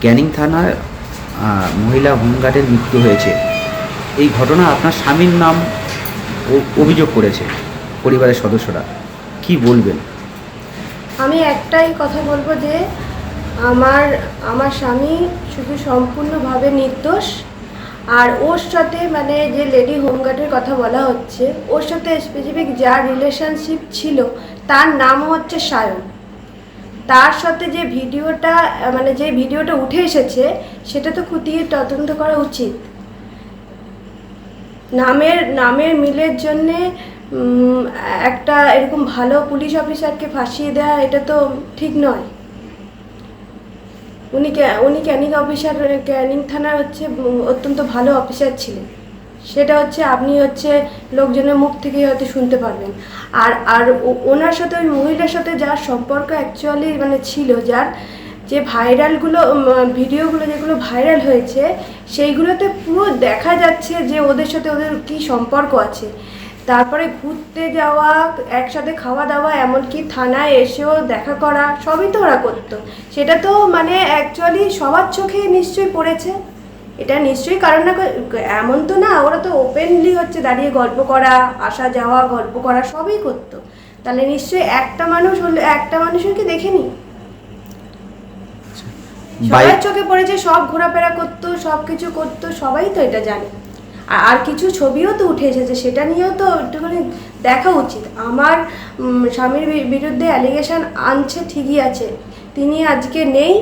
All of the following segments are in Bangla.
ক্যানিং থানার মহিলা হোমগার্ডের মৃত্যু হয়েছে, এই ঘটনা আপনার স্বামীর নাম অভিযোগ করেছে পরিবারের সদস্যরা, কি বলবেন? আমি একটাই কথা বলবো যে আমার স্বামী শুধু সম্পূর্ণভাবে নির্দোষ। আর ওর সাথে মানে যে লেডি হোমগার্ডের কথা বলা হচ্ছে, ওর সাথে স্পেসিফিক যার রিলেশনশিপ ছিল তার নাম হচ্ছে সায়ন। তার সাথে যে ভিডিওটা উঠে এসেছে সেটা তো খতিয়ে তদন্ত করা উচিত। নামের মিলের জন্যে একটা এরকম ভালো পুলিশ অফিসারকে ফাঁসিয়ে দেওয়া এটা তো ঠিক নয়। উনি ক্যানিং থানার হচ্ছে অত্যন্ত ভালো অফিসার ছিলেন। সেটা হচ্ছে আপনি হচ্ছে লোকজনের মুখ থেকে হয়তো শুনতে পারবেন। আর ওনার সাথে ওই মহিলার সাথে যার সম্পর্ক অ্যাকচুয়ালি মানে ছিল, যার যে ভিডিওগুলো যেগুলো ভাইরাল হয়েছে সেইগুলোতে পুরো দেখা যাচ্ছে যে ওদের সাথে ওদের কী সম্পর্ক আছে। তারপরে ঘুরতে যাওয়া, একসাথে খাওয়া দাওয়া, এমনকি থানায় এসেও দেখা করা, সবই তো ওরা করতো। সেটা তো মানে অ্যাকচুয়ালি সবার চোখে নিশ্চয়ই পড়েছে। এটা নিশ্চয়ই কারণ না, এমন তো না, ওরা তো ওপেনলি হচ্ছে দাঁড়িয়ে গল্প করা, আসা যাওয়া, গল্প করা সবই করতো। তাহলে নিশ্চয়ই একটা মানুষকে দেখেনি, সবার চোখে পড়েছে, সব ঘোরাফেরা করতো, সব কিছু করতো, সবাই তো এটা জানে। আর কিছু ছবিও তো উঠে এসেছে, সেটা নিয়েও তো একটুখানি দেখা উচিত। আমার স্বামীর বিরুদ্ধে অ্যালিগেশন আনছে ঠিকই আছে, তিনি আজকে নেই,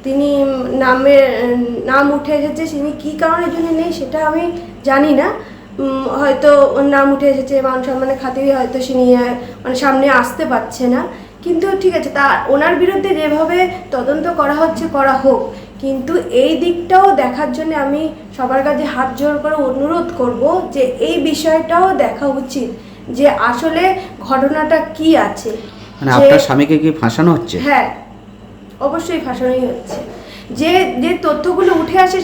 তিনি নাম উঠে এসেছে, তিনি কী কারণের জন্য নেই সেটা আমি জানি না। হয়তো ওর নাম উঠে এসেছে, মান সম্মানের খাতিরে হয়তো তিনি মানে সামনে আসতে পারছে না। কিন্তু ঠিক আছে, তা ওনার বিরুদ্ধে যেভাবে তদন্ত করা হচ্ছে করা হোক, কিন্তু এই দিকটাও দেখার জন্য আমি সবার কাছে হাত জোর করে অনুরোধ করব যে এই বিষয়টাও দেখা উচিত যে আসলে ঘটনাটা কি আছে। মানে আপনার স্বামীকে কি ফাঁসানো হচ্ছে? হ্যাঁ, অবশ্যই ফাঁসানোই হচ্ছে। যে যে তথ্যগুলো উঠে আসে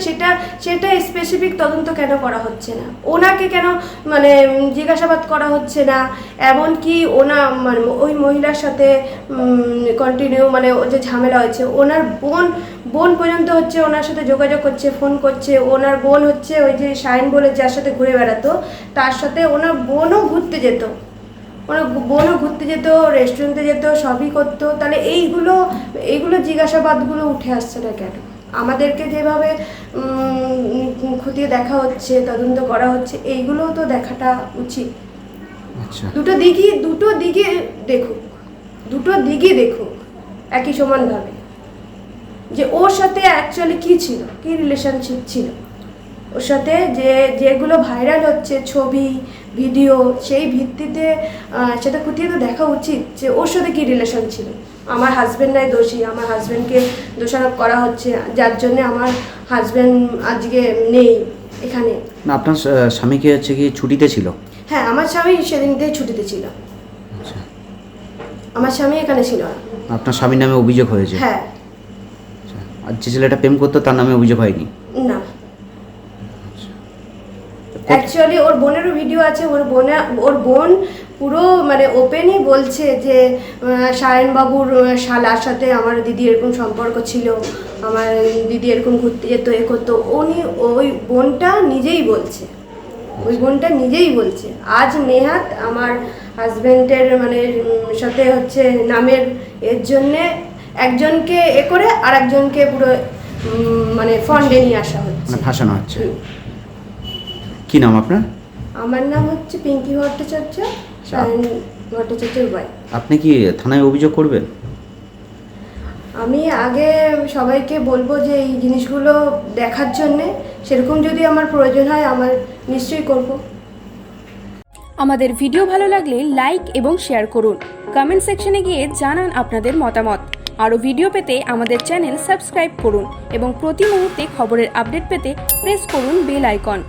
সেটা স্পেসিফিক তদন্ত কেন করা হচ্ছে না, ওনাকে কেন মানে জিজ্ঞাসাবাদ করা হচ্ছে না। এমনকি মানে ওই মহিলার সাথে কন্টিনিউ মানে যে ঝামেলা হয়েছে, ওনার বোন পর্যন্ত হচ্ছে ওনার সাথে যোগাযোগ করছে, ফোন করছে। ওনার বোন হচ্ছে ওই যে শাইন বলে যার সাথে ঘুরে বেড়াতো, তার সাথে ওনার বোনও ঘুরতে যেত, রেস্টুরেন্টে যেত, সবই করতো। তাহলে এইগুলো জিজ্ঞাসাবাদগুলো উঠে আসছে না কেন? আমাদেরকে যেভাবে খতিয়ে দেখা হচ্ছে, তদন্ত করা হচ্ছে, এইগুলোও তো দেখাটা উচিত। আচ্ছা, দুটো দিকই দেখুক একই সমানভাবে, যে ওর সাথে অ্যাকচুয়ালি কী ছিল, কী রিলেশনশিপ ছিল ওর সাথে, যেগুলো ভাইরাল হচ্ছে ছবি ভিডিও, সেই ভিত্তিতে সেটা খতিয়ে তো দেখা উচিত যে ওর সাথে কী রিলেশন ছিল। আমার হাজব্যান্ড নাই দোষী, আমার হাজব্যান্ডকে দোষারোপ করা হচ্ছে, যার জন্য আমার হাজব্যান্ড আজকে নেই এখানে। না, আপনার স্বামীকে হচ্ছে কি ছুটিতে ছিল? হ্যাঁ, আমার স্বামী সেদিনকে ছুটিতে ছিল। আচ্ছা, আমার স্বামী এখানে ছিল না। আপনার স্বামীর নামে অভিযোগ হয়েছে? হ্যাঁ। আচ্ছা, আর যে ছেলেটা প্রেম করতো তার নামে অভিযোগ হয়নি? না, অ্যাকচুয়ালি ওর বোনেরও ভিডিও আছে। ওর বোন পুরো মানে ওপেনই বলছে যে সায়নবাবুর শালার সাথে আমার দিদি এরকম সম্পর্ক ছিল, আমার দিদি এরকম ঘুরতে যেত, এ করতো। ওই বোনটা নিজেই বলছে আজ নেহাত আমার হাজব্যান্ডের মানে সাথে হচ্ছে নামের এর জন্যে একজনকে করে আর একজনকে পুরো মানে ফন্ডে নিয়ে আসা হচ্ছে, মানে ফাঁসানো হচ্ছে। কি নাম আপনার? আমার নাম হচ্ছে পিঙ্কি ভট্টাচার্য, সায়ন ভট্টাচার্যের ভাই। আপনি কি থানায় অভিযোগ করবেন? আমি আগে সবাইকে বলবো যে এই জিনিসগুলো দেখার জন্যে, সেরকম যদি আমার প্রয়োজন হয় আমার নিশ্চয়ই করব। আমাদের ভিডিও ভালো লাগলে লাইক এবং শেয়ার করুন। কমেন্ট সেকশনে গিয়ে জানান আপনাদের মতামত। আরও ভিডিও পেতে আমাদের চ্যানেল সাবস্ক্রাইব করুন এবং প্রতি মুহূর্তে খবরের আপডেট পেতে প্রেস করুন বেল আইকন।